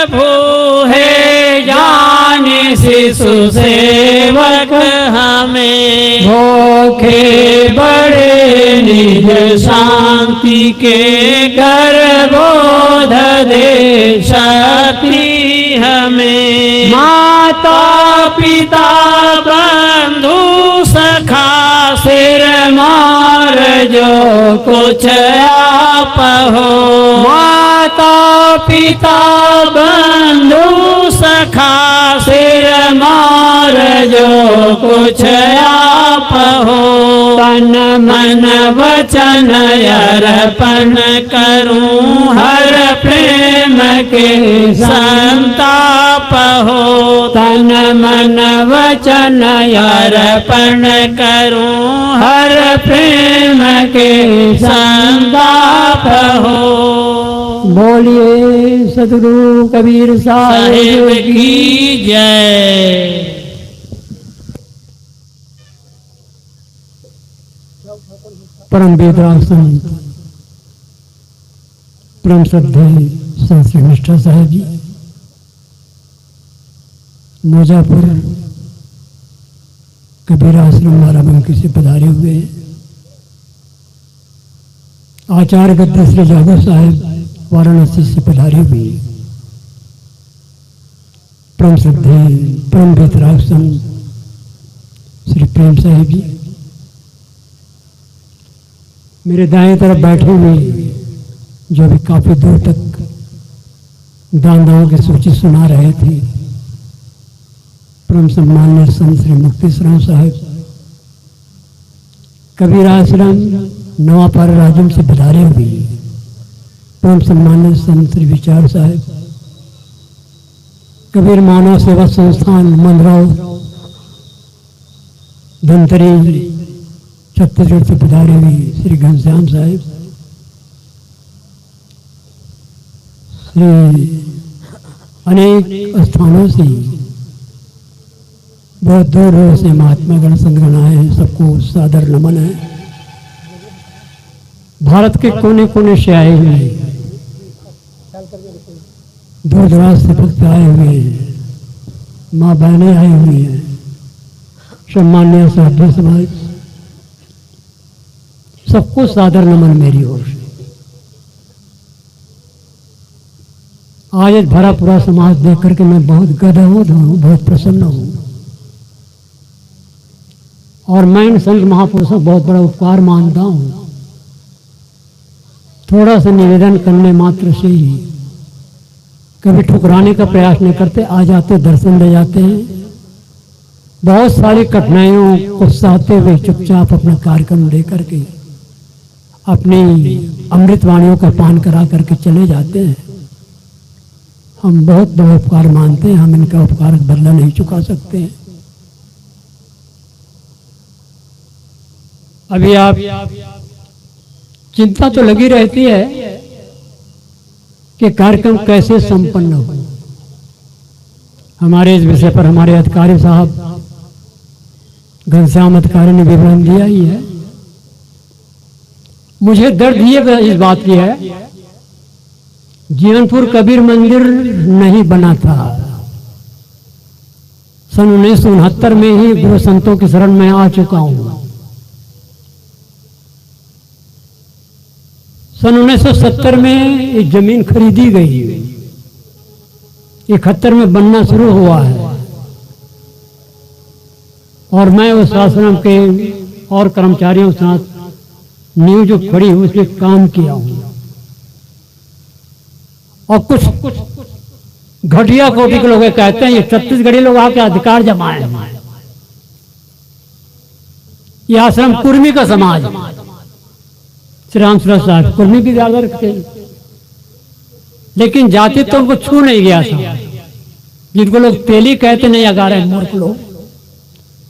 प्रभु है जाने शिशु सेवक हमें। भूखे बड़े निज शांति के घर बोध दे शक्ति हमें। माता पिता बंधु सखा सिर मार जो कुछ आप हो। माता पिता बंधु सखा सिर मार जो कुछ आप हो। तन मन वचन अर्पण करूं हर प्रेम के संताप हो। तन मन वचन अर्पण करूं हर प्रेम के संताप हो। बोलिए सतगुरु कबीर साहिब की जय। परम वेदराग संत परम श्रद्धेय संत श्री निष्ठा साहिब जी मिर्जापुर कबीर आश्रम बाराबंकी से पधारे हुए हैं। आचार्य गद्दा श्री जादव साहिब वाराणसी से पधारे हुए। परम श्रद्धेय परम वेदराग संत श्री प्रेम साहिब जी मेरे दाएं तरफ बैठे हुए, जो अभी काफी दूर तक दानदाओं की सूची सुना रहे थे, परम सम्माननीय संत श्री मुक्तेश्वर साहिब कबीर आश्रम नवापारा राजम से पधारे हुए। परम सम्माननीय संत श्री विचार साहिब कबीर मानव सेवा संस्थान मंदराव धनतरी छत्तीसगढ़ से पधारे हुए श्री घनश्याम साहिब, श्री अनेक स्थानों से बहुत दूर दूर से महात्मा गण संगण आए हैं, सबको सादर नमन है। भारत के कोने कोने से आए हुए, दूर दराज से भक्त आए हुए हैं, माँ बहनें आई हुई हैं, सम्मान्य साधु समाज, सबको सादर नमन मेरी ओर से। आज भरा पूरा समाज देख करके मैं बहुत गदगद हूँ, बहुत प्रसन्न हूँ। और मैं इन संत महापुरुषों को बहुत बड़ा उपकार मानता हूँ। थोड़ा सा निवेदन करने मात्र से ही, कभी ठुकराने का प्रयास नहीं करते, आ जाते दर्शन दे जाते हैं। बहुत सारी कठिनाइयों को सहते हुए चुपचाप अपना कार्यक्रम लेकर के अपनी अमृतवाणियों का पान करा करके चले जाते हैं। हम बहुत बड़ा उपकार मानते हैं, हम इनका उपकार बदला नहीं चुका सकते हैं। अभी आप चिंता तो लगी रहती है कि कार्यक्रम कैसे संपन्न हो। हमारे इस विषय पर हमारे अधिकारी साहब घनश्याम अधिकारी ने विवरण दिया ही है। मुझे दर्द ये इस बात की है, जीवनपुर कबीर मंदिर नहीं बना था। सन 1969 में ही गुरु संतों की शरण में आ चुका हूं। सन 1970 में ये जमीन खरीदी गई, 71 में बनना शुरू हुआ है और मैं उस आश्रम के और कर्मचारियों के साथ नींव जो खड़ी हुई उसके काम किया हूं। और कुछ घटिया कोटि के लोग कहते हैं ये छत्तीसगढ़ी लोग आके अधिकार जमाए हैं। ये आश्रम कुर्मी का समाज, श्री राम सूरत साहब कुर्मी भी ज्यादा रखते हैं, लेकिन जाति तो उनको छू नहीं गया था। जिनको लोग तेली कहते नहीं अगारे मूर्ख लोग,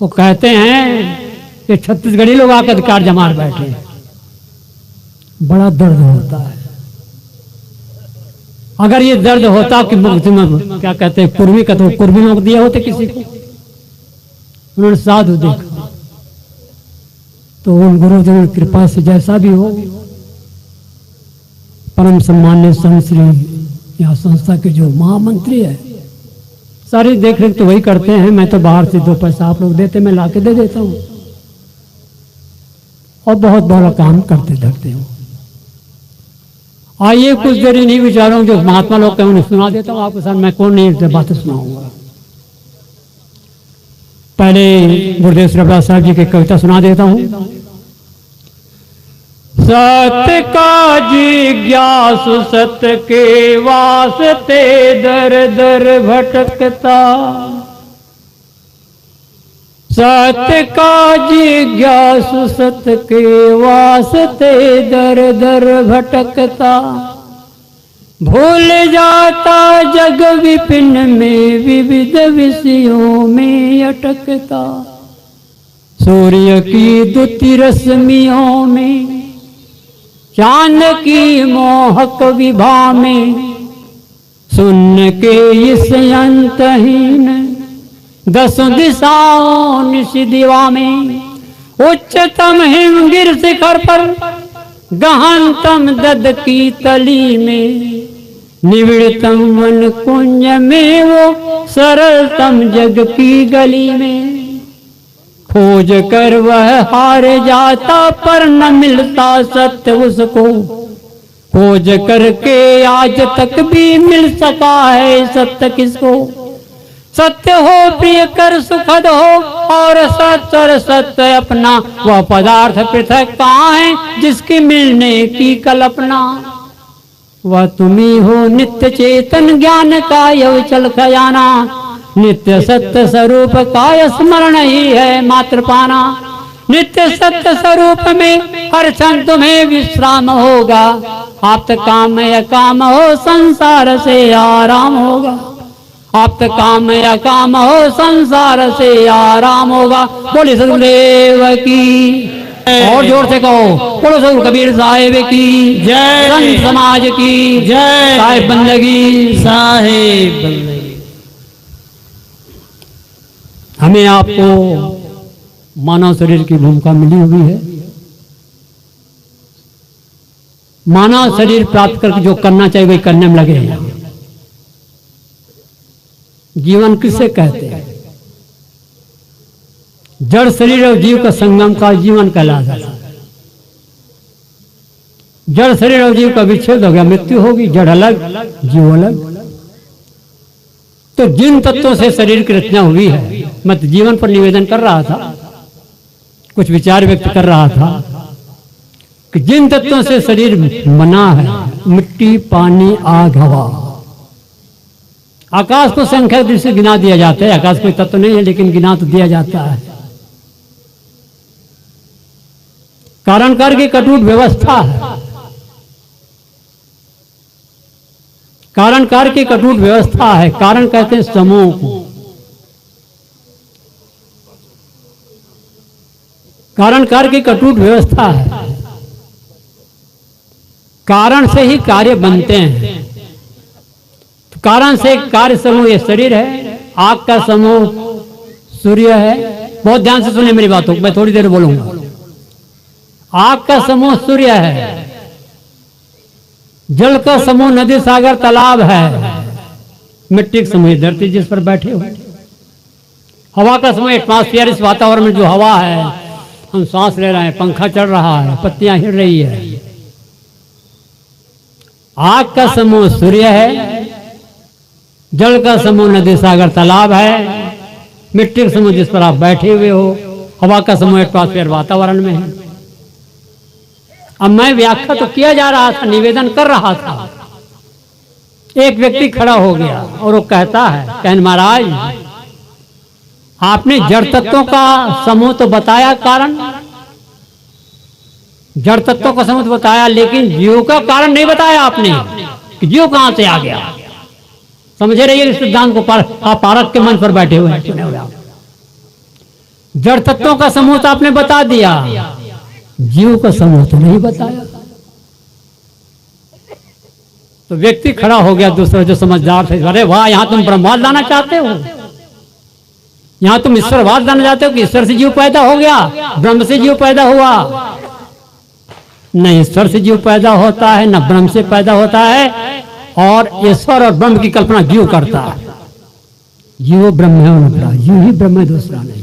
वो कहते हैं कि छत्तीसगढ़ी लोग आकर अधिकार जमा बैठे। बड़ा दर्द होता है। अगर ये दर्द होता कि मुक्ति में क्या कहते हैं कुर्मी का, तो कुर्मी लोग दिया होते किसी को। उन्होंने साधु देखा तो उन गुरुदेव की कृपा से जैसा भी हो, परम सम्मान्य संत श्री यहाँ संस्था के जो महामंत्री है, सारी देख रेख तो वही करते हैं। मैं तो बाहर से 2 पैसा आप लोग देते, मैं लाके दे देता हूँ और बहुत बड़ा काम करते धरते हूँ। आइए कुछ देर इन्हीं विचारों जो महात्मा लोग कहें उन्हें सुना देता हूँ आपके साथ। मैं कौन नहीं बातें सुनाऊंगा। पहले गुरुदेव श्री रविदास साहब जी की कविता सुना देता हूँ। सत्य का जिज्ञासु सत्य के वास्ते दर दर भटकता, सत्य का जिज्ञासु सत्य के वास्ते दर दर भटकता, भूल जाता जग विपिन में विविध विषयों में अटकता, सूर्य की द्युति रश्मियों में चांद की मोहक विभा में, सुन के इस अंतहीन 10 दिशाओं निशिदिवा में, उच्चतम हिमगिर शिखर पर गहनतम दद की तली में, निविड़तम वन कुंज में वो सरलतम जग की गली में, खोज कर वह हार जाता पर न मिलता सत्य उसको, खोज करके आज तक भी मिल सका है सत्य किसको। सत्य हो प्रिय कर सुखद हो और सत्य सत्य अपना, वह पदार्थ पृथक कहाँ है जिसकी मिलने की कल्पना। वह तुम्ही हो नित्य चेतन ज्ञान का यवचल खजाना, नित्य सत्य स्वरूप का स्मरण ही है मात्र पाना। नित्य सत्य स्वरूप में हर क्षण तुम्हें विश्राम होगा, आप काम या काम हो संसार से आराम होगा, आप काम या काम हो संसार से आराम होगा। बोले सदगुरुदेव की, और जोर से कहो बोलो सदगुरु कबीर साहिब की जय, संत समाज की जय, साहिब बंदगी साहिब बंदगी। हमें आपको मानव शरीर की भूमिका मिली हुई है। मानव शरीर प्राप्त करके जो करना चाहिए वही करने में लगे हैं। जीवन किससे कहते हैं? जड़ शरीर और जीव का संगम का जीवन कहलाता है। जड़ शरीर और जीव का विच्छेद हो गया, मृत्यु होगी, जड़ अलग जीव अलग। तो जिन तत्वों से शरीर की रचना हुई है, मैं तो जीवन पर निवेदन कर रहा था, कुछ विचार व्यक्त कर रहा था कि जिन तत्वों से शरीर बना है, मिट्टी, पानी, आग, हवा। आकाश को संख्या दृष्टि से गिना दिया जाता है। आकाश कोई तत्व नहीं है लेकिन गिना तो दिया जाता है। कारण कार्य की कटुट व्यवस्था है। कारण कार्य की कटुट व्यवस्था है। कारण कहते हैं समूह को। कारण कार्य की कटुट व्यवस्था है। कारण से ही कार्य बनते हैं। तो कारण से कार्य समूह ये शरीर है, आग का समूह सूर्य है। बहुत ध्यान से सुने मेरी बातों, मैं थोड़ी देर बोलूंगा। आग का समूह सूर्य है, जल का समूह नदी, सागर, तालाब है, मिट्टी का समूह धरती जिस पर बैठे हो, हवा का समूह एटमॉस्फेयर, इस वातावरण में जो हवा है, हम सांस ले रहे हैं, पंखा चल रहा है, पत्तियां हिल रही है। आग का समूह सूर्य है, जल का समूह नदी, सागर, तालाब है, मिट्टी का समूह जिस पर आप बैठे हुए हो, हवा का समूह एटमॉस्फेयर वातावरण में है। अब मैं व्याख्या तो किया जा रहा था, निवेदन कर रहा था। एक व्यक्ति खड़ा हो गया और वो कहता है, कहन महाराज आपने जड़ तत्वों का समूह तो बताया, कारण जड़ तत्वों का समूह तो बताया, लेकिन जीव का कारण नहीं बताया आपने कि जीव कहां से आ गया। समझे रहिए इस सिद्धांत को। आप पारक के मंच पर बैठे हुए हैं, सुने हुए आप। जड़ तत्वों का समूह तो आपने बता दिया, जीव का समूह तो नहीं बताया। तो व्यक्ति खड़ा हो गया, दूसरा जो समझदार थे, अरे वाह, यहां तुम ब्रह्मवाद लाना चाहते हो, यहां तुम ईश्वरवाद लाना चाहते हो कि ईश्वर से जीव पैदा हो गया, ब्रह्म से जीव पैदा हुआ। न ईश्वर से जीव पैदा होता है, न ब्रह्म से पैदा होता है। और ईश्वर और ब्रह्म की कल्पना जीव करता है। जीव ब्रह्म है उनका, जीव ही ब्रह्म है, दूसरा नहीं।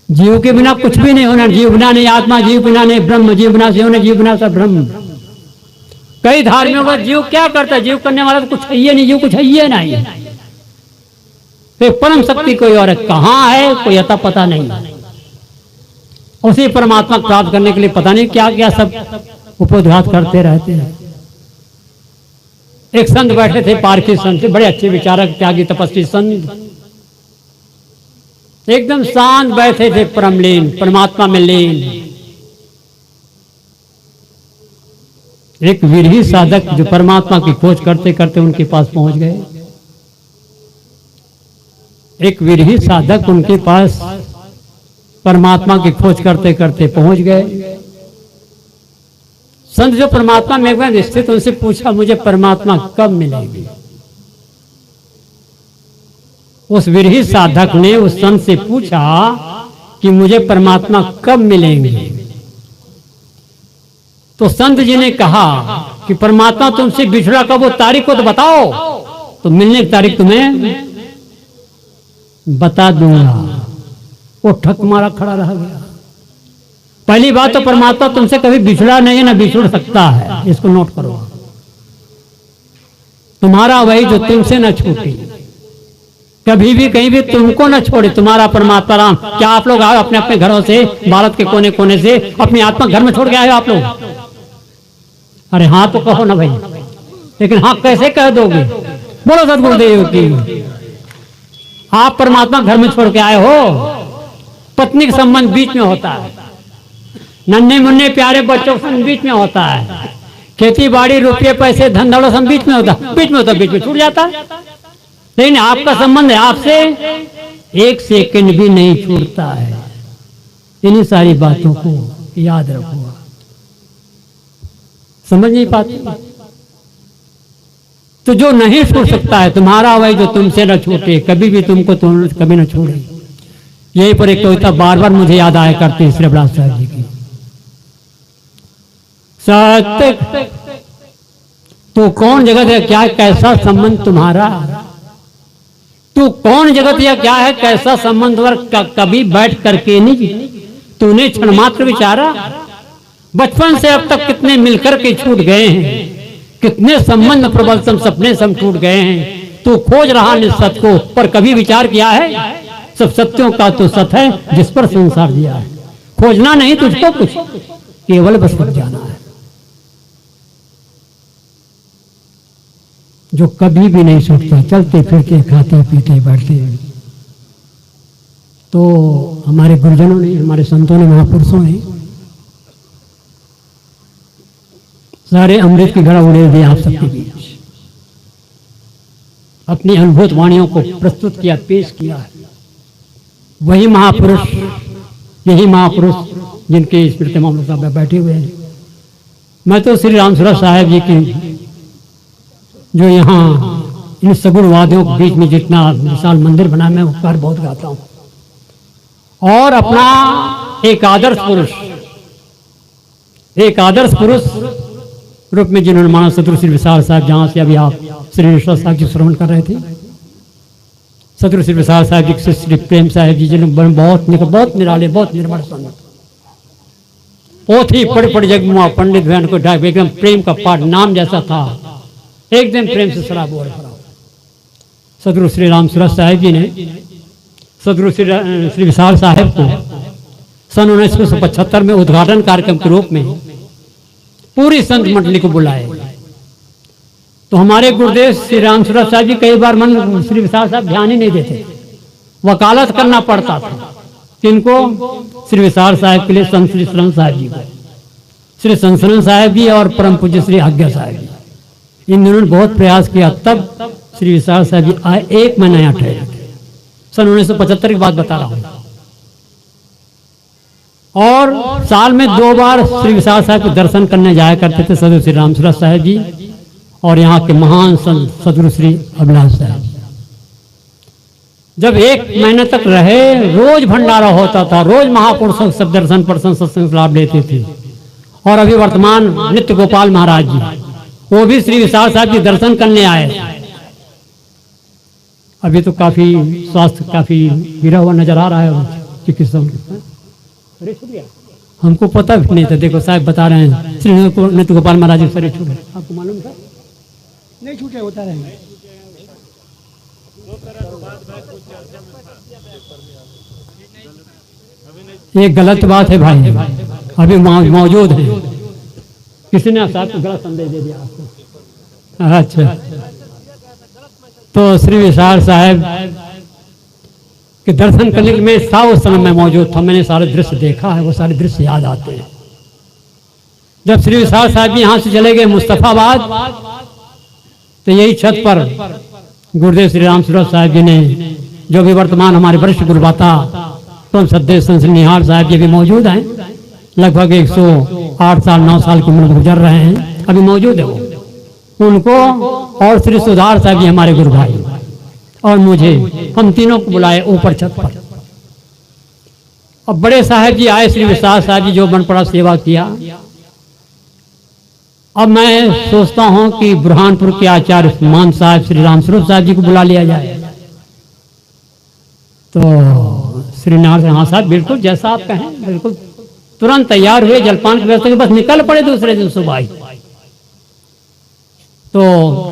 जीव के बिना कुछ भी नहीं होना, जीव बिना नहीं आत्मा, जीव बिना नहीं ब्रह्म, जीव बिना से होना, जीव बिना से ब्रह्म। कई धार्मियों का जीव क्या करता है, जीव करने वाला तो कुछ है ही नहीं, जीव कुछ है ही नहीं। तो परम शक्ति कोई और कहाँ है, कोई अता पता नहीं। उसी परमात्मा को प्राप्त करने के लिए पता नहीं क्या क्या सब उपोद्घात करते रहते हैं। एक संत बैठे थे, पारखी संत थे, बड़े अच्छे विचारक, त्यागी तपस्वी संत, एकदम शांत बैठे थे, परमलीन, परमात्मा में लीन। एक विरही साधक जो परमात्मा की खोज करते करते उनके पास पहुंच गए। एक विरही साधक उनके पास परमात्मा की खोज करते करते पहुंच गए। संत जो परमात्मा में स्थित, उनसे पूछा मुझे परमात्मा कब मिलेगी। उस विरही साधक ने उस संत से पूछा कि मुझे परमात्मा कब मिलेंगे। तो संत जी ने कहा कि परमात्मा तुमसे बिछड़ा कब, वो तारीख को तो बताओ, तो मिलने की तारीख तुम्हें बता दूंगा। वो ठक मारा खड़ा रह गया। पहली बात तो परमात्मा तुमसे कभी बिछड़ा नहीं है, ना बिछड़ सकता है, इसको नोट करो। तुम्हारा वही जो तुमसे न छूटे, कभी भी कहीं भी तुमको न छोड़े, तुम्हारा परमात्मा राम। क्या आप लोग आए अपने अपने घरों से, भारत के कोने कोने से अपनी आत्मा घर में छोड़ के आए हो आप लोग? अरे हाँ तो कहो ना भाई, लेकिन हाँ कैसे कह दोगे? बोलो सदगुरुदेव की। आप परमात्मा घर में छोड़ के आए हो। पत्नी का संबंध बीच में होता है, नन्हे मुन्ने प्यारे बच्चों का बीच में होता है, खेती बाड़ी रुपये पैसे धन दौलत सब बीच में होता है, बीच में छूट जाता है। लेकिन आपका संबंध है आपसे एक सेकंड भी नहीं छूटता है। इन्हीं सारी बातों को याद रखो। समझ नहीं पाते तो जो नहीं छूट सकता है तुम्हारा वही जो तुमसे न छूटे, कभी भी तुमको कभी न छोड़े। यही पर एक कविता बार बार मुझे याद आया करती है श्री रविदास साहब जी की। सत्य तो कौन जगत है, क्या कैसा संबंध तुम्हारा, तू कौन जगत या क्या है कैसा संबंध, कभी बैठ करके नहीं तूने क्षण मात्र विचारा। बचपन से अब तक कितने मिलकर के छूट गए हैं, कितने संबंध प्रबल सपने सब टूट गए हैं। तू खोज रहा निसत को, पर कभी विचार किया है सब सत्यों का तो सत है जिस पर संसार दिया है। खोजना नहीं तुझको कुछ, केवल बस बच जाना है। जो कभी भी नहीं छूटता, चलते फिरते खाते पीते बैठते। तो हमारे गुरुजनों ने, हमारे संतों ने, महापुरुषों ने सारे अमृत की घड़ा उड़े दिए आप सबके बीच, अपनी अनुभूत वाणियों को प्रस्तुत किया, पेश किया है। वही महापुरुष, यही महापुरुष जिनके स्मृति में हम लोग बैठे हुए हैं। मैं तो श्री रामसुरा साहेब जी की जो यहाँ इन सगुणवादियों के बीच में जितना विशाल मंदिर बना, मैं वो कर बहुत गाता हूँ। और अपना एक आदर्श पुरुष रूप में जिन्होंने माना सतगुरु श्री विशाल साहब, जहाँ से अभी आप श्री ईश्वर साहब जी श्रवण कर रहे थे। सतगुरु श्री विशाल साहब जी से श्री प्रेम साहब जी जिन्होंने बहुत निराले, बहुत निर्मल संगत, पोथी पढ़ जगमुआ पंडित बहन को ढाक, एकदम प्रेम का पाठ नाम जैसा था, एकदम प्रेम से शराब हो रहा। सतगुरु श्री रामसुरा साहेब जी ने सतगुरु श्री विशाल साहेब को सन 1975 में उद्घाटन कार्यक्रम के रूप में पूरी संत मंडली को बुलाए। तो हमारे गुरुदेव श्री रामसुरा साहब जी कई बार मन श्री विशाल साहब ध्यान ही नहीं देते, वकालत करना पड़ता था। किनको? श्री विशाल साहब के लिए संत श्री शरण साहब जी को, श्री शरण साहब जी और परम पूज्य श्री आज्ञा साहब जी, इन दोनों ने बहुत प्रयास किया। तब श्री विशाल साहब जी आए, एक महीना यहाँ ठहरे थे। सन 1975 की बात बता रहा हूँ। और साल में 2 बार श्री विशाल साहब के दर्शन करने जाया करते थे सदगुरु श्री रामसुरा साहब जी और यहाँ के महान संत सदगुरु श्री अभिलाष साहब। जब 1 महीने तक रहे, रोज भंडारा होता था, रोज महापुरुषों सब दर्शन प्रसन्न सत्संग लाभ लेते थे। और अभी वर्तमान नित्य गोपाल महाराज जी वो भी श्री विशाल साहब जी दर्शन करने आए। अभी तो काफी स्वास्थ्य काफी गिरा हुआ नजर आ रहा है चिकित्सा। हमको पता भी नहीं था, देखो साहब बता रहे हैं श्री नित्य गोपाल महाराज सर छूटे, आपको मालूम था? नहीं छूटे, होता रहे। ये गलत बात है भाई, अभी मौजूद है। किसी ने साहब को गलत संदेश दे दिया आपको। अच्छा, तो श्री विशाल साहब के दर्शन करने के मैं था, उस समय मैं मौजूद था, मैंने सारे दृश्य देखा है, वो सारे दृश्य याद आते हैं। जब श्री विशाल साहब जी यहाँ से चले गए मुस्तफाबाद, तो यही छत पर गुरुदेव श्री राम सूरत साहब जी ने, जो भी वर्तमान हमारे वरिष्ठ गुरुबाता तो सद्देव संत निहाल साहब जी भी मौजूद हैं, लगभग 108 साल 9 साल की उम्र गुजर रहे हैं, अभी मौजूद है वो। उनको और श्री सुधार साहब जी हमारे गुरु भाई और मुझे, हम तीनों को बुलाए ऊपर छत पर। अब बड़े साहब जी आए, श्री विशाल साहब जी जो बन पड़ा सेवा किया। अब मैं सोचता हूं कि बुरहानपुर के आचार्य मान साहब श्री राम स्वरूप साहब जी को बुला लिया जाए। तो श्री नारायण, हाँ साहब बिल्कुल जैसा आप कहें, बिल्कुल। तुरंत तैयार हुए, जलपान की व्यवस्था की, बस निकल पड़े दूसरे दिन सुबह ही। तो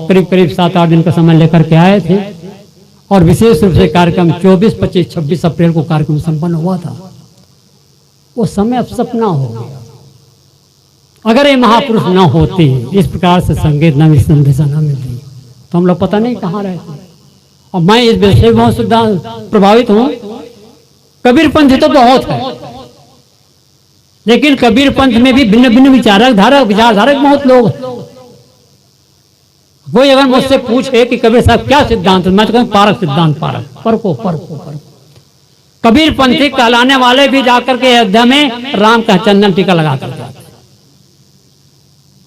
करीब करीब 7-8 दिन का समय लेकर के आए थे और विशेष रूप से कार्यक्रम 24, 25, 26 अप्रैल को कार्यक्रम संपन्न हुआ था। वो समय अब सपना हो गया। अगर ये महापुरुष न होते, इस प्रकार से संगीत न मिलती, संदेशा न मिलती, तो हम लोग पता नहीं कहाँ रहते। और मैं इस विषय में बहुत प्रभावित हूँ। कबीर पंथ तो बहुत है, लेकिन कबीर पंथ में भी भिन्न भिन्न विचारधारक बहुत लोग हैं। कोई अगर मुझसे पूछे कि कबीर साहब क्या सिद्धांत, मैं तो कहूँ पारक सिद्धांत, परको। कबीर पंथी कहलाने वाले भी जाकर के अयोध्या में राम का चंदन टीका लगा करते हैं।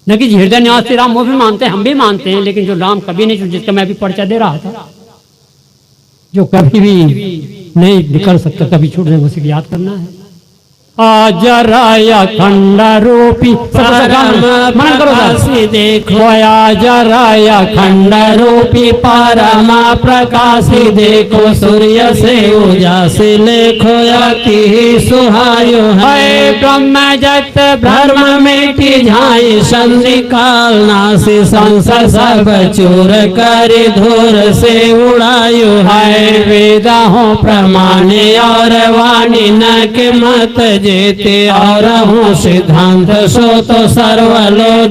लेकिन हृदय निवासी राम वो भी मानते हैं, हम भी मानते हैं, लेकिन जो राम कभी नहीं, जिसका मैं भी परिचय दे रहा था, जो कभी भी नहीं निकल सकता, कभी छूट जाए, उसे याद करना है। आजराया खंड रूपी प्रकाशी देखो, आजराया खंड रूपी परमा प्रकाशी देखो, सूर्य से उजासी लेखो की सुहायो है, ब्रह्म जगत भ्रम मिटी जाई, संधिकाल नासी संसार सब चूर कर धूर से उड़ायो है, वेदा हो प्रमाणे और वाणी न के मत जेते और हूँ सिद्धांत सो तो सर्वलो